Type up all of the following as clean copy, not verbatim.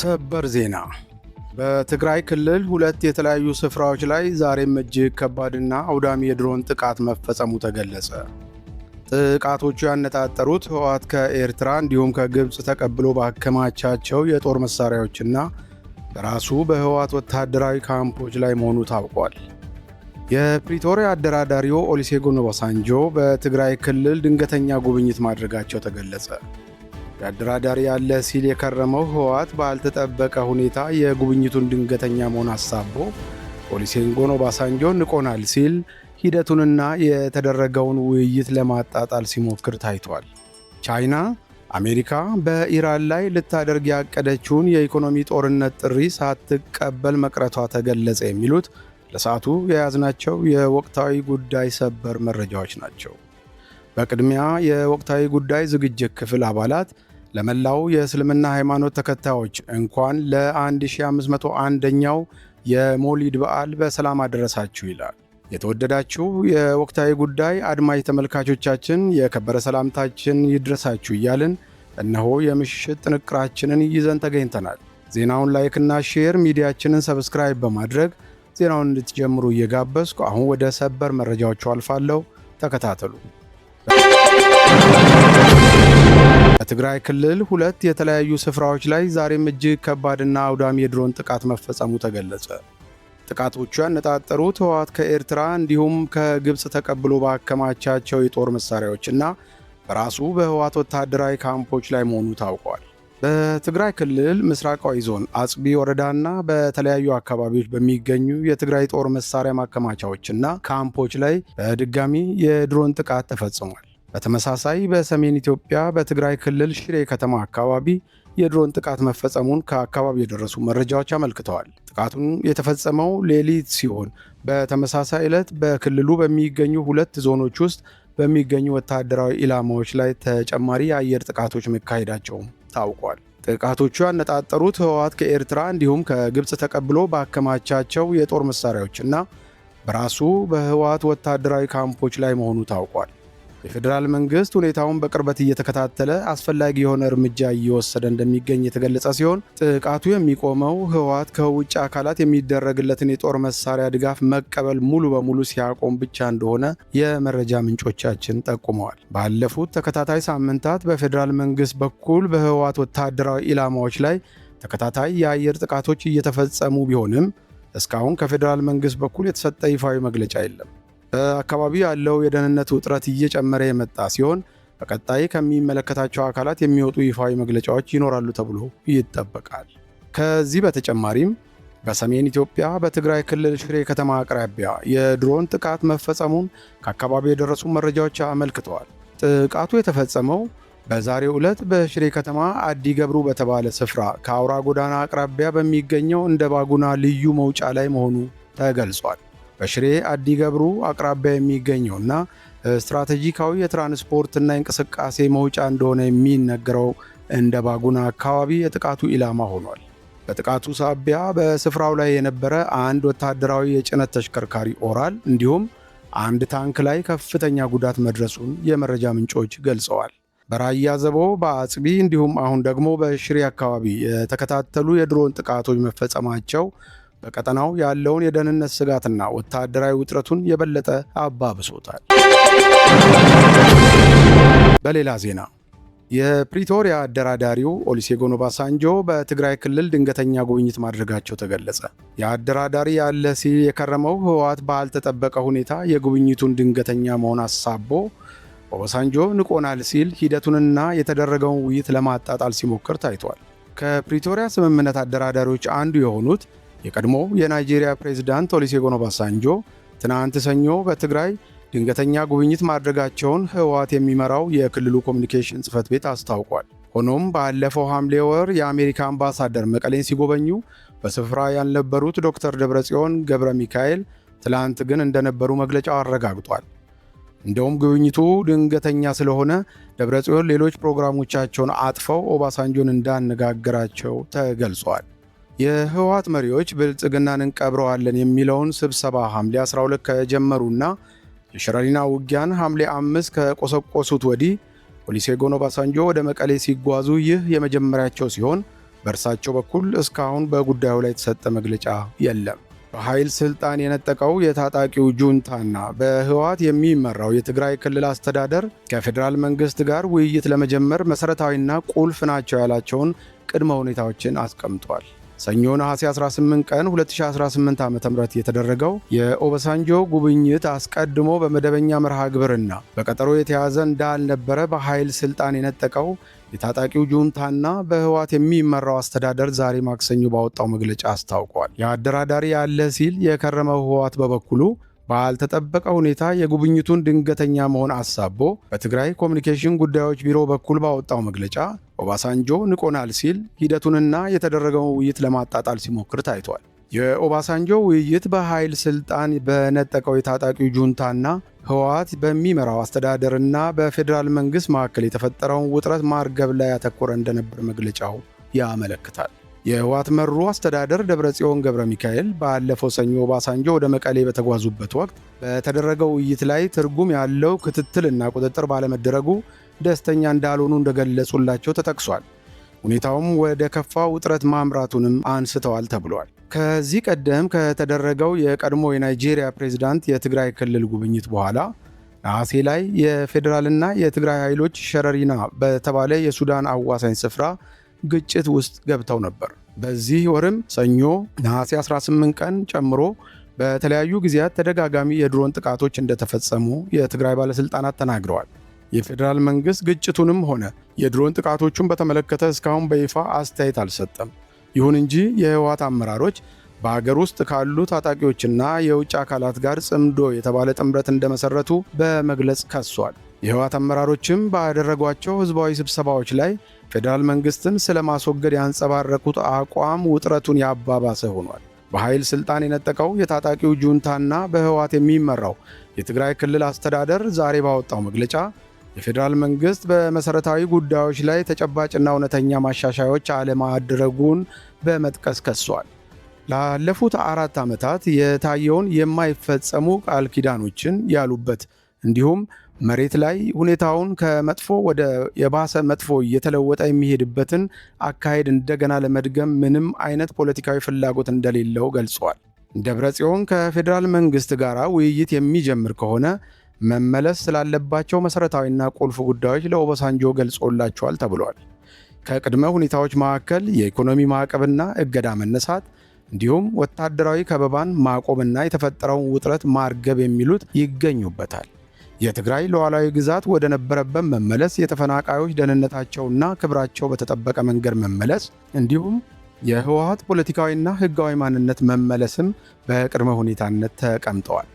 ሰበር ዜና በትግራይ ክልል ሁለት የተለያዩ ስፍራዎች ላይ ዛሬም እጅግ ከባድና አውዳሚ የድሮን ጥቃት መፈጸሙ ተገለጸ። ጥቃቶቹ ያነጣጠሩት ህወሓት ከኤርትራ እንዲሁም ከግብፅ ተቀብሎ ባከማቻቸው የጦር መሳሪያዎችና በራሱ በህወሓት ወታደራዊ ካምፖች ላይ መሆኑ ታውቋል። የፕሪቶሪያ አደራዳሪው ኦሉሴጉን ኦባሳንጆ በትግራይ ክልል ድንገተኛ ጉብኝት ማድረጋቸው ተገለጸ። የአደራዳሪ ያለ ሲል የከረመው ህወሓት ባልተጠበቀ ሁኔታ የጉብኝቱን ድንገተኛ መሆን አሳቦ ኦሉሴጉን ኦባሳንጆ ንቆናል ሲል ሂደቱንና የተደረገውን ውይይት ለማጣጣል ሲሞክር ታይቷል። ቻይና አሜሪካ በኢራን ላይ ልታደርግ ያቀደችውን የኢኮኖሚ ጦርነት ጥሪ ሳትቀበል መቅረቷ ተገለጸ። የሚሉት ለሰዓቱ የያዝናቸው የወቅታዊ ጉዳይ ሰበር መረጃዎች ናቸው። በቅድሚያ የወቅታዊ ጉዳይ ዝግጅት ክፍል አባላት ለመላው የእስልምና ሃይማኖት ተከታዮች እንኳን ለ1501ኛው የሞሊድ በዓል በሰላም አደረሳችሁ ይላል። የተወደዳችሁ የወቅታዊ ጉዳይ አድማጭ ተመልካቾቻችን የከበረ ሰላምታችን ይድረሳችሁ እያልን እነሆ የምሽት ጥንቅራችንን ይዘን ተገኝተናል። ዜናውን ላይክና ሼር፣ ሚዲያችንን ሰብስክራይብ በማድረግ ዜናውን እንድትጀምሩ እየጋበዝኩ አሁን ወደ ሰበር መረጃዎቹ አልፋለሁ። ተከታተሉ። በትግራይ ክልል ሁለት የተለያዩ ስፍራዎች ላይ ዛሬም እጅግ ከባድና አውዳሚ የድሮን ጥቃት መፈጸሙ ተገለጸ። ጥቃቶቹ ያነጣጠሩት ህወሓት ከኤርትራ እንዲሁም ከግብፅ ተቀብሎ ባከማቻቸው የጦር መሳሪያዎችና በራሱ በህወሓት ወታደራዊ ካምፖች ላይ መሆኑ ታውቋል። በትግራይ ክልል ምስራቃዊ ዞን አጽቢ ወረዳና በተለያዩ አካባቢዎች በሚገኙ የትግራይ ጦር መሳሪያ ማከማቻዎችና ካምፖች ላይ በድጋሚ የድሮን ጥቃት ተፈጽሟል። በተመሳሳይ በሰሜን ኢትዮጵያ በትግራይ ክልል ሽሬ ከተማ አካባቢ የድሮን ጥቃት መፈጸሙን ከአካባቢው የደረሱ መረጃዎች አመልክተዋል። ጥቃቱን የተፈጸመው ሌሊት ሲሆን በተመሳሳይ ዕለት በክልሉ በሚገኙ ሁለት ዞኖች ውስጥ በሚገኙ ወታደራዊ ኢላማዎች ላይ ተጨማሪ የአየር ጥቃቶች መካሄዳቸውም ታውቋል። ጥቃቶቹ ያነጣጠሩት ህወሓት ከኤርትራ እንዲሁም ከግብፅ ተቀብሎ ባከማቻቸው የጦር መሳሪያዎችና በራሱ በህወሓት ወታደራዊ ካምፖች ላይ መሆኑ ታውቋል። የፌዴራል መንግስት ሁኔታውን በቅርበት እየተከታተለ አስፈላጊ የሆነ እርምጃ እየወሰደ እንደሚገኝ የተገለጸ ሲሆን ጥቃቱ የሚቆመው ህወሓት ከውጭ አካላት የሚደረግለትን የጦር መሳሪያ ድጋፍ መቀበል ሙሉ በሙሉ ሲያቆም ብቻ እንደሆነ የመረጃ ምንጮቻችን ጠቁመዋል። ባለፉት ተከታታይ ሳምንታት በፌዴራል መንግስት በኩል በህወሓት ወታደራዊ ኢላማዎች ላይ ተከታታይ የአየር ጥቃቶች እየተፈጸሙ ቢሆንም እስካሁን ከፌዴራል መንግስት በኩል የተሰጠ ይፋዊ መግለጫ የለም። በአካባቢው ያለው የደህንነት ውጥረት እየጨመረ የመጣ ሲሆን በቀጣይ ከሚመለከታቸው አካላት የሚወጡ ይፋዊ መግለጫዎች ይኖራሉ ተብሎ ይጠበቃል። ከዚህ በተጨማሪም በሰሜን ኢትዮጵያ በትግራይ ክልል ሽሬ ከተማ አቅራቢያ የድሮን ጥቃት መፈጸሙን ከአካባቢው የደረሱ መረጃዎች አመልክተዋል። ጥቃቱ የተፈጸመው በዛሬው ዕለት በሽሬ ከተማ አዲ ገብሩ በተባለ ስፍራ ከአውራ ጎዳና አቅራቢያ በሚገኘው እንደ ባጉና ልዩ መውጫ ላይ መሆኑ ተገልጿል። በሽሬ አዲ ገብሩ አቅራቢያ የሚገኘውና ስትራቴጂካዊ የትራንስፖርትና የእንቅስቃሴ መውጫ እንደሆነ የሚነገረው እንደ ባጉና አካባቢ የጥቃቱ ኢላማ ሆኗል። በጥቃቱ ሳቢያ በስፍራው ላይ የነበረ አንድ ወታደራዊ የጭነት ተሽከርካሪ ኦራል እንዲሁም አንድ ታንክ ላይ ከፍተኛ ጉዳት መድረሱን የመረጃ ምንጮች ገልጸዋል። በራያ ዘቦ፣ በአጽቢ እንዲሁም አሁን ደግሞ በሽሬ አካባቢ የተከታተሉ የድሮን ጥቃቶች መፈጸማቸው በቀጠናው ያለውን የደህንነት ስጋትና ወታደራዊ ውጥረቱን የበለጠ አባብሶታል። በሌላ ዜና የፕሪቶሪያ አደራዳሪው ኦሉሴጉን ኦባሳንጆ በትግራይ ክልል ድንገተኛ ጉብኝት ማድረጋቸው ተገለጸ። የአደራዳሪ ያለ ሲል የከረመው ህወሓት ባልተጠበቀ ሁኔታ የጉብኝቱን ድንገተኛ መሆን አሳቦ ኦባሳንጆ ንቆናል ሲል ሂደቱንና የተደረገውን ውይይት ለማጣጣል ሲሞክር ታይቷል። ከፕሪቶሪያ ስምምነት አደራዳሪዎች አንዱ የሆኑት የቀድሞ የናይጄሪያ ፕሬዝዳንት ኦሉሴጉን ኦባሳንጆ ትናንት ሰኞ በትግራይ ድንገተኛ ጉብኝት ማድረጋቸውን ህወሓት የሚመራው የክልሉ ኮሚኒኬሽን ጽሕፈት ቤት አስታውቋል። ሆኖም ባለፈው ሐምሌ ወር የአሜሪካ አምባሳደር መቀሌን ሲጎበኙ በስፍራ ያልነበሩት ዶክተር ደብረጽዮን ገብረ ሚካኤል ትላንት ግን እንደነበሩ መግለጫው አረጋግጧል። እንደውም ጉብኝቱ ድንገተኛ ስለሆነ ደብረጽዮን ሌሎች ፕሮግራሞቻቸውን አጥፈው ኦባሳንጆን እንዳነጋገራቸው ተገልጿል። የህወሓት መሪዎች ብልጽግናን እንቀብረዋለን የሚለውን ስብሰባ ሐምሌ 12 ከጀመሩና የሸረሪና ውጊያን ሐምሌ 5 ከቆሰቆሱት ወዲህ ኦሉሴጉን ኦባሳንጆ ወደ መቀሌ ሲጓዙ ይህ የመጀመሪያቸው ሲሆን በእርሳቸው በኩል እስካሁን በጉዳዩ ላይ የተሰጠ መግለጫ የለም። በኃይል ስልጣን የነጠቀው የታጣቂው ጁንታና በህወሓት የሚመራው የትግራይ ክልል አስተዳደር ከፌዴራል መንግስት ጋር ውይይት ለመጀመር መሰረታዊና ቁልፍ ናቸው ያላቸውን ቅድመ ሁኔታዎችን አስቀምጧል። ሰኞ ነሐሴ 18 ቀን 2018 ዓ.ም የተደረገው የኦባሳንጆ ጉብኝት አስቀድሞ በመደበኛ መርሃ ግብርና በቀጠሮ የተያዘ እንዳልነበረ በኃይል ስልጣን የነጠቀው የታጣቂው ጁንታና በህወሓት የሚመራው አስተዳደር ዛሬ ማክሰኞ ባወጣው መግለጫ አስታውቋል። የአደራዳሪ ያለ ሲል የከረመው ህወሓት በበኩሉ ባልተጠበቀ ሁኔታ የጉብኝቱን ድንገተኛ መሆን አሳቦ በትግራይ ኮሚኒኬሽን ጉዳዮች ቢሮ በኩል ባወጣው መግለጫ ኦባሳንጆ ንቆናል ሲል ሂደቱንና የተደረገውን ውይይት ለማጣጣል ሲሞክር ታይቷል። የኦባሳንጆ ውይይት በኃይል ስልጣን በነጠቀው የታጣቂው ጁንታና ህወሓት በሚመራው አስተዳደርና በፌዴራል መንግስት መካከል የተፈጠረውን ውጥረት ማርገብ ላይ ያተኮረ እንደነበር መግለጫው ያመለክታል። የህወሓት መሩ አስተዳደር ደብረጽዮን ገብረ ሚካኤል ባለፈው ሰኞ ኦባሳንጆ ወደ መቀሌ በተጓዙበት ወቅት በተደረገው ውይይት ላይ ትርጉም ያለው ክትትልና ቁጥጥር ባለመደረጉ ደስተኛ እንዳልሆኑ እንደገለጹላቸው ተጠቅሷል። ሁኔታውም ወደ ከፋ ውጥረት ማምራቱንም አንስተዋል ተብሏል። ከዚህ ቀደም ከተደረገው የቀድሞ የናይጄሪያ ፕሬዝዳንት የትግራይ ክልል ጉብኝት በኋላ ነሐሴ ላይ የፌዴራልና የትግራይ ኃይሎች ሸረሪና በተባለ የሱዳን አዋሳኝ ስፍራ ግጭት ውስጥ ገብተው ነበር። በዚህ ወርም ሰኞ ነሐሴ 18 ቀን ጨምሮ በተለያዩ ጊዜያት ተደጋጋሚ የድሮን ጥቃቶች እንደተፈጸሙ የትግራይ ባለሥልጣናት ተናግረዋል። የፌዴራል መንግሥት ግጭቱንም ሆነ የድሮን ጥቃቶቹን በተመለከተ እስካሁን በይፋ አስተያየት አልሰጠም። ይሁን እንጂ የህወሓት አመራሮች በአገር ውስጥ ካሉ ታጣቂዎችና የውጭ አካላት ጋር ጽምዶ የተባለ ጥምረት እንደመሰረቱ በመግለጽ ከሷል። የህወሓት አመራሮችም ባደረጓቸው ህዝባዊ ስብሰባዎች ላይ ፌዴራል መንግስትን ስለማስወገድ ያንጸባረቁት አቋም ውጥረቱን ያባባሰ ሆኗል። በኃይል ስልጣን የነጠቀው የታጣቂው ጁንታና በህወሓት የሚመራው የትግራይ ክልል አስተዳደር ዛሬ ባወጣው መግለጫ የፌዴራል መንግስት በመሰረታዊ ጉዳዮች ላይ ተጨባጭና እውነተኛ ማሻሻያዎች አለማድረጉን በመጥቀስ ከሷል። ላለፉት 4 ዓመታት የታየውን የማይፈጸሙ ቃል ኪዳኖችን ያሉበት እንዲሁም መሬት ላይ ሁኔታውን ከመጥፎ ወደ የባሰ መጥፎ እየተለወጠ የሚሄድበትን አካሄድ እንደገና ለመድገም ምንም አይነት ፖለቲካዊ ፍላጎት እንደሌለው ገልጸዋል። ደብረጽዮን ከፌዴራል መንግስት ጋር ውይይት የሚጀምር ከሆነ መመለስ ስላለባቸው መሰረታዊና ቁልፍ ጉዳዮች ለኦባሳንጆ ገልጾላቸዋል ተብሏል። ከቅድመ ሁኔታዎች መካከል የኢኮኖሚ ማዕቀብና እገዳ መነሳት እንዲሁም ወታደራዊ ከበባን ማቆምና የተፈጠረውን ውጥረት ማርገብ የሚሉት ይገኙበታል። የትግራይ ሉዓላዊ ግዛት ወደ ነበረበት መመለስ፣ የተፈናቃዮች ደህንነታቸውና ክብራቸው በተጠበቀ መንገድ መመለስ እንዲሁም የህወሓት ፖለቲካዊና ህጋዊ ማንነት መመለስም በቅድመ ሁኔታነት ተቀምጠዋል።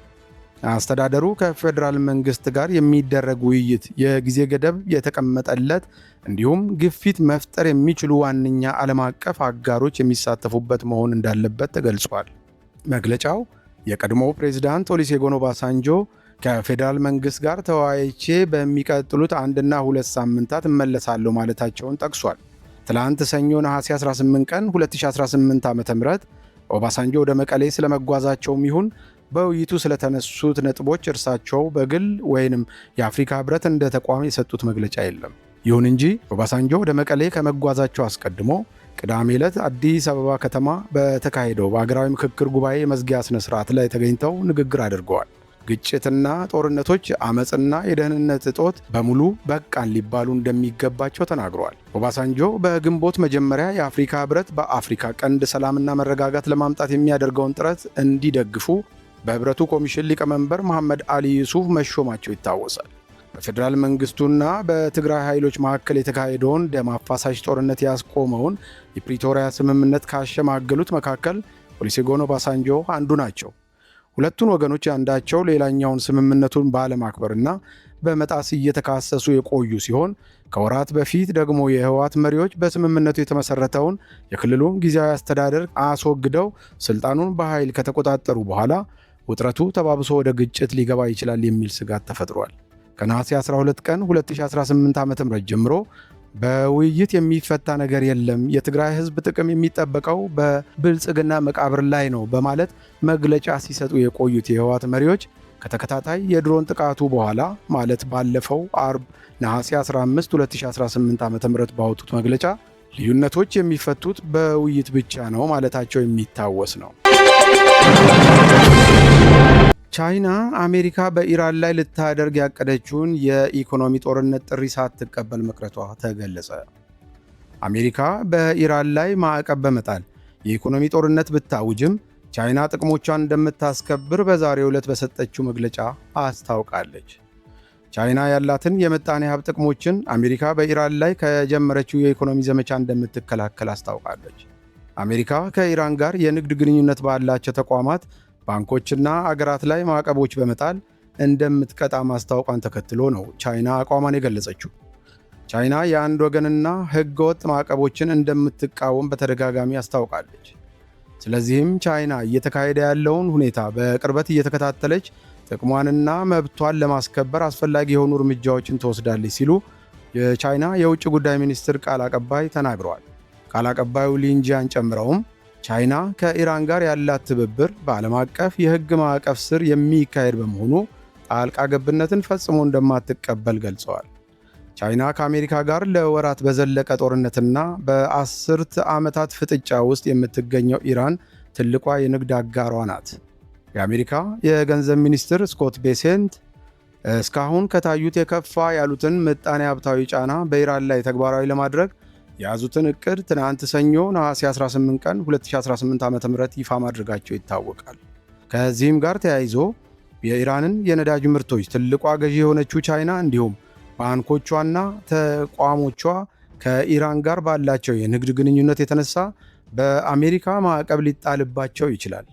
አስተዳደሩ ከፌዴራል መንግስት ጋር የሚደረግ ውይይት የጊዜ ገደብ የተቀመጠለት እንዲሁም ግፊት መፍጠር የሚችሉ ዋነኛ ዓለም አቀፍ አጋሮች የሚሳተፉበት መሆን እንዳለበት ተገልጿል። መግለጫው የቀድሞው ፕሬዝዳንት ኦሉሴጉን ኦባሳንጆ ከፌዴራል መንግስት ጋር ተወያይቼ በሚቀጥሉት 1 እና 2 ሳምንታት እመለሳለሁ ማለታቸውን ጠቅሷል። ትላንት ሰኞ ነሐሴ 18 ቀን 2018 ዓ.ም ኦባሳንጆ ወደ መቀሌ ስለመጓዛቸውም ይሁን በውይይቱ ስለተነሱት ነጥቦች እርሳቸው በግል ወይንም የአፍሪካ ህብረት እንደ ተቋም የሰጡት መግለጫ የለም። ይሁን እንጂ ኦባሳንጆ ወደ መቀሌ ከመጓዛቸው አስቀድሞ ቅዳሜ ዕለት አዲስ አበባ ከተማ በተካሄደው በአገራዊ ምክክር ጉባኤ የመዝጊያ ስነ ስርዓት ላይ ተገኝተው ንግግር አድርገዋል። ግጭትና ጦርነቶች፣ አመፅና የደህንነት እጦት በሙሉ በቃን ሊባሉ እንደሚገባቸው ተናግረዋል። ኦባሳንጆ በግንቦት መጀመሪያ የአፍሪካ ህብረት በአፍሪካ ቀንድ ሰላምና መረጋጋት ለማምጣት የሚያደርገውን ጥረት እንዲደግፉ በህብረቱ ኮሚሽን ሊቀመንበር መሐመድ አሊ ዩሱፍ መሾማቸው ይታወሳል። በፌዴራል መንግስቱና በትግራይ ኃይሎች መካከል የተካሄደውን ደም አፋሳሽ ጦርነት ያስቆመውን የፕሪቶሪያ ስምምነት ካሸማገሉት መካከል ኦሉሴጉን ኦባሳንጆ አንዱ ናቸው። ሁለቱን ወገኖች አንዳቸው ሌላኛውን ስምምነቱን ባለማክበርና በመጣስ እየተካሰሱ የቆዩ ሲሆን ከወራት በፊት ደግሞ የህወሓት መሪዎች በስምምነቱ የተመሰረተውን የክልሉን ጊዜያዊ አስተዳደር አስወግደው ስልጣኑን በኃይል ከተቆጣጠሩ በኋላ ውጥረቱ ተባብሶ ወደ ግጭት ሊገባ ይችላል የሚል ስጋት ተፈጥሯል። ከነሐሴ 12 ቀን 2018 ዓ.ም ጀምሮ በውይይት የሚፈታ ነገር የለም፣ የትግራይ ህዝብ ጥቅም የሚጠበቀው በብልጽግና መቃብር ላይ ነው በማለት መግለጫ ሲሰጡ የቆዩት የህወሓት መሪዎች ከተከታታይ የድሮን ጥቃቱ በኋላ ማለት ባለፈው አርብ ነሐሴ 15 2018 ዓ.ም ባወጡት መግለጫ ልዩነቶች የሚፈቱት በውይይት ብቻ ነው ማለታቸው የሚታወስ ነው። ቻይና አሜሪካ በኢራን ላይ ልታደርግ ያቀደችውን የኢኮኖሚ ጦርነት ጥሪ ሳትቀበል መቅረቷ ተገለጸ። አሜሪካ በኢራን ላይ ማዕቀብ በመጣል የኢኮኖሚ ጦርነት ብታውጅም ቻይና ጥቅሞቿን እንደምታስከብር በዛሬው ዕለት በሰጠችው መግለጫ አስታውቃለች። ቻይና ያላትን የምጣኔ ሀብት ጥቅሞችን አሜሪካ በኢራን ላይ ከጀመረችው የኢኮኖሚ ዘመቻ እንደምትከላከል አስታውቃለች። አሜሪካ ከኢራን ጋር የንግድ ግንኙነት ባላቸው ተቋማት፣ ባንኮችና አገራት ላይ ማዕቀቦች በመጣል እንደምትቀጣ ማስታወቋን ተከትሎ ነው ቻይና አቋሟን የገለጸችው። ቻይና የአንድ ወገንና ሕገወጥ ማዕቀቦችን እንደምትቃወም በተደጋጋሚ አስታውቃለች። ስለዚህም ቻይና እየተካሄደ ያለውን ሁኔታ በቅርበት እየተከታተለች ጥቅሟንና መብቷን ለማስከበር አስፈላጊ የሆኑ እርምጃዎችን ትወስዳለች ሲሉ የቻይና የውጭ ጉዳይ ሚኒስትር ቃል አቀባይ ተናግረዋል። ቃል አቀባዩ ሊንጂያን ጨምረውም ቻይና ከኢራን ጋር ያላት ትብብር በዓለም አቀፍ የሕግ ማዕቀፍ ስር የሚካሄድ በመሆኑ ጣልቃ ገብነትን ፈጽሞ እንደማትቀበል ገልጸዋል። ቻይና ከአሜሪካ ጋር ለወራት በዘለቀ ጦርነትና በአስርት ዓመታት ፍጥጫ ውስጥ የምትገኘው ኢራን ትልቋ የንግድ አጋሯ ናት። የአሜሪካ የገንዘብ ሚኒስትር ስኮት ቤሴንት እስካሁን ከታዩት የከፋ ያሉትን ምጣኔ ሀብታዊ ጫና በኢራን ላይ ተግባራዊ ለማድረግ የያዙትን ዕቅድ ትናንት ሰኞ ነሐሴ 18 ቀን 2018 ዓ.ም ይፋ ማድረጋቸው ይታወቃል። ከዚህም ጋር ተያይዞ የኢራንን የነዳጅ ምርቶች ትልቋ ገዢ የሆነችው ቻይና እንዲሁም ባንኮቿና ተቋሞቿ ከኢራን ጋር ባላቸው የንግድ ግንኙነት የተነሳ በአሜሪካ ማዕቀብ ሊጣልባቸው ይችላል።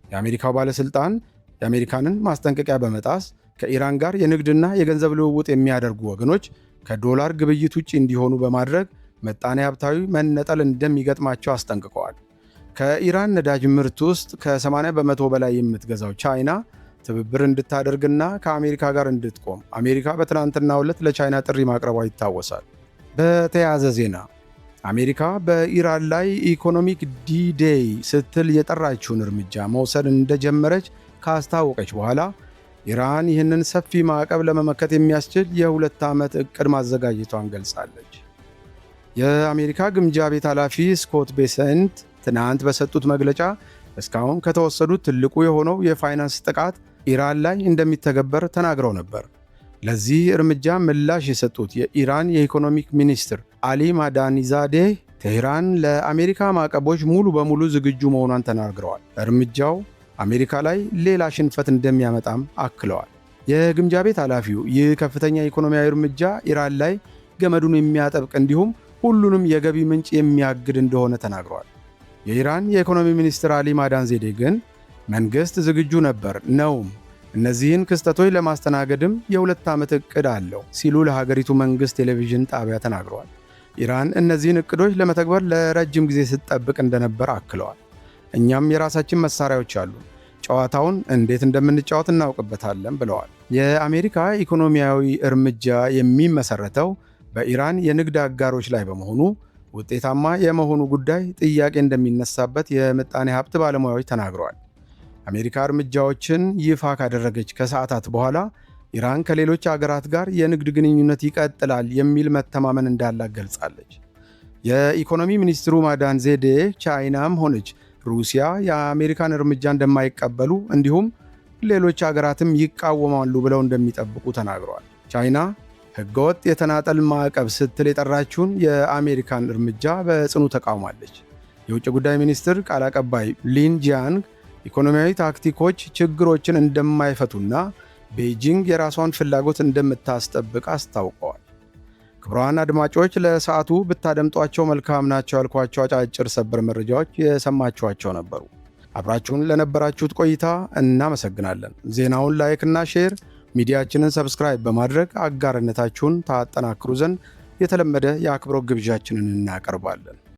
የአሜሪካው ባለሥልጣን የአሜሪካንን ማስጠንቀቂያ በመጣስ ከኢራን ጋር የንግድና የገንዘብ ልውውጥ የሚያደርጉ ወገኖች ከዶላር ግብይት ውጭ እንዲሆኑ በማድረግ ምጣኔ ሀብታዊ መነጠል እንደሚገጥማቸው አስጠንቅቀዋል። ከኢራን ነዳጅ ምርት ውስጥ ከ80 በመቶ በላይ የምትገዛው ቻይና ትብብር እንድታደርግና ከአሜሪካ ጋር እንድትቆም አሜሪካ በትናንትናው ዕለት ለቻይና ጥሪ ማቅረቧ ይታወሳል። በተያያዘ ዜና አሜሪካ በኢራን ላይ ኢኮኖሚክ ዲ-ዴይ ስትል የጠራችውን እርምጃ መውሰድ እንደጀመረች ካስታወቀች በኋላ ኢራን ይህንን ሰፊ ማዕቀብ ለመመከት የሚያስችል የ2 ዓመት ዕቅድ ማዘጋጀቷን ገልጻለች። የአሜሪካ ግምጃ ቤት ኃላፊ ስኮት ቤሰንት ትናንት በሰጡት መግለጫ እስካሁን ከተወሰዱት ትልቁ የሆነው የፋይናንስ ጥቃት ኢራን ላይ እንደሚተገበር ተናግረው ነበር። ለዚህ እርምጃ ምላሽ የሰጡት የኢራን የኢኮኖሚክ ሚኒስትር አሊ ማዳኒዛዴህ ቴህራን ለአሜሪካ ማዕቀቦች ሙሉ በሙሉ ዝግጁ መሆኗን ተናግረዋል። እርምጃው አሜሪካ ላይ ሌላ ሽንፈት እንደሚያመጣም አክለዋል። የግምጃ ቤት ኃላፊው ይህ ከፍተኛ ኢኮኖሚያዊ እርምጃ ኢራን ላይ ገመዱን የሚያጠብቅ እንዲሁም ሁሉንም የገቢ ምንጭ የሚያግድ እንደሆነ ተናግረዋል። የኢራን የኢኮኖሚ ሚኒስትር አሊ ማዳንዜዴ ግን መንግሥት ዝግጁ ነበር ነውም፣ እነዚህን ክስተቶች ለማስተናገድም የ2 ዓመት ዕቅድ አለው ሲሉ ለሀገሪቱ መንግሥት ቴሌቪዥን ጣቢያ ተናግረዋል። ኢራን እነዚህን ዕቅዶች ለመተግበር ለረጅም ጊዜ ስትጠብቅ እንደነበር አክለዋል። እኛም የራሳችን መሳሪያዎች አሉ፣ ጨዋታውን እንዴት እንደምንጫወት እናውቅበታለን ብለዋል። የአሜሪካ ኢኮኖሚያዊ እርምጃ የሚመሰረተው በኢራን የንግድ አጋሮች ላይ በመሆኑ ውጤታማ የመሆኑ ጉዳይ ጥያቄ እንደሚነሳበት የምጣኔ ሀብት ባለሙያዎች ተናግረዋል። አሜሪካ እርምጃዎችን ይፋ ካደረገች ከሰዓታት በኋላ ኢራን ከሌሎች አገራት ጋር የንግድ ግንኙነት ይቀጥላል የሚል መተማመን እንዳላት ገልጻለች። የኢኮኖሚ ሚኒስትሩ ማዳንዜዴ ቻይናም ሆነች ሩሲያ የአሜሪካን እርምጃ እንደማይቀበሉ እንዲሁም ሌሎች አገራትም ይቃወማሉ ብለው እንደሚጠብቁ ተናግረዋል። ቻይና ሕገወጥ የተናጠል ማዕቀብ ስትል የጠራችውን የአሜሪካን እርምጃ በጽኑ ተቃውማለች። የውጭ ጉዳይ ሚኒስትር ቃል አቀባይ ሊን ጂያንግ ኢኮኖሚያዊ ታክቲኮች ችግሮችን እንደማይፈቱና ቤጂንግ የራሷን ፍላጎት እንደምታስጠብቅ አስታውቀዋል። ክቡራን አድማጮች ለሰዓቱ ብታደምጧቸው መልካም ናቸው ያልኳቸው አጫጭር ሰበር መረጃዎች የሰማችኋቸው ነበሩ። አብራችሁን ለነበራችሁት ቆይታ እናመሰግናለን። ዜናውን ላይክና ሼር፣ ሚዲያችንን ሰብስክራይብ በማድረግ አጋርነታችሁን ታጠናክሩ ዘንድ የተለመደ የአክብሮት ግብዣችንን እናቀርባለን።